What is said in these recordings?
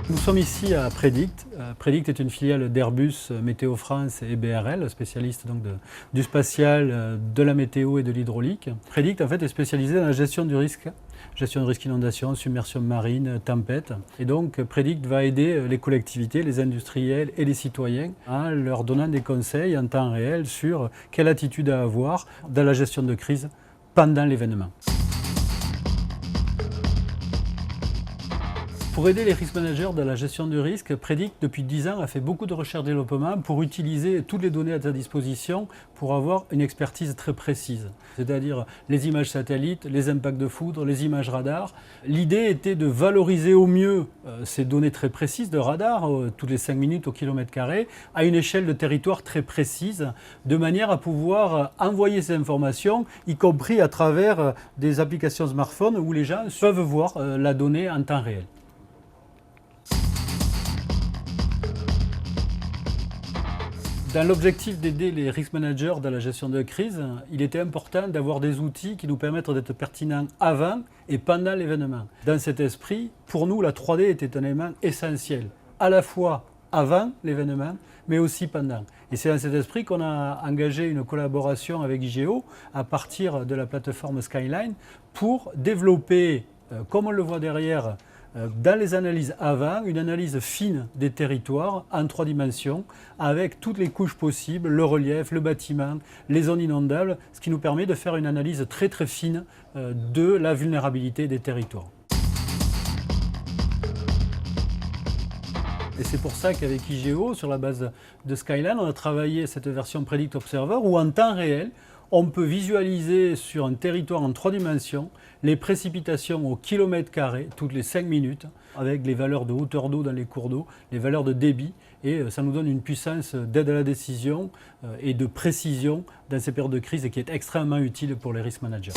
Nous sommes ici à Predict. Predict est une filiale d'Airbus Météo France et BRL, spécialiste donc du spatial, de la météo et de l'hydraulique. Predict en fait est spécialisé dans la gestion du risque inondation, submersion marine, tempête. Et donc Predict va aider les collectivités, les industriels et les citoyens en leur donnant des conseils en temps réel sur quelle attitude à avoir dans la gestion de crise pendant l'événement. Pour aider les risk managers dans la gestion du risque, Predict, depuis 10 ans, a fait beaucoup de recherche-développement pour utiliser toutes les données à sa disposition pour avoir une expertise très précise. C'est-à-dire les images satellites, les impacts de foudre, les images radar. L'idée était de valoriser au mieux ces données très précises de radar, toutes les 5 minutes au kilomètre carré, à une échelle de territoire très précise, de manière à pouvoir envoyer ces informations, y compris à travers des applications smartphone où les gens peuvent voir la donnée en temps réel. Dans l'objectif d'aider les risk managers dans la gestion de crise, il était important d'avoir des outils qui nous permettent d'être pertinents avant et pendant l'événement. Dans cet esprit, pour nous, la 3D était un élément essentiel, à la fois avant l'événement, mais aussi pendant. Et c'est dans cet esprit qu'on a engagé une collaboration avec IGEO à partir de la plateforme Skyline pour développer, comme on le voit derrière, dans les analyses avant, une analyse fine des territoires en 3 dimensions avec toutes les couches possibles, le relief, le bâtiment, les zones inondables, ce qui nous permet de faire une analyse très très fine de la vulnérabilité des territoires. Et c'est pour ça qu'avec IGEO, sur la base de Skyline, on a travaillé cette version Predict Observer où en temps réel, on peut visualiser sur un territoire en 3 dimensions les précipitations au kilomètre carré toutes les 5 minutes avec les valeurs de hauteur d'eau dans les cours d'eau, les valeurs de débit et ça nous donne une puissance d'aide à la décision et de précision dans ces périodes de crise et qui est extrêmement utile pour les risk managers.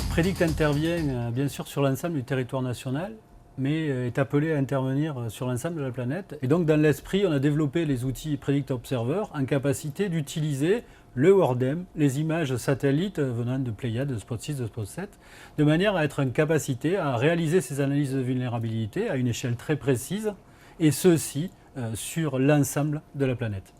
Predict intervient bien sûr sur l'ensemble du territoire national, mais est appelé à intervenir sur l'ensemble de la planète. Et donc dans l'esprit, on a développé les outils Predict Observer en capacité d'utiliser le WORDEM, les images satellites venant de Pléiades, de Spot 6, de Spot 7, de manière à être en capacité à réaliser ces analyses de vulnérabilité à une échelle très précise, et ceci sur l'ensemble de la planète.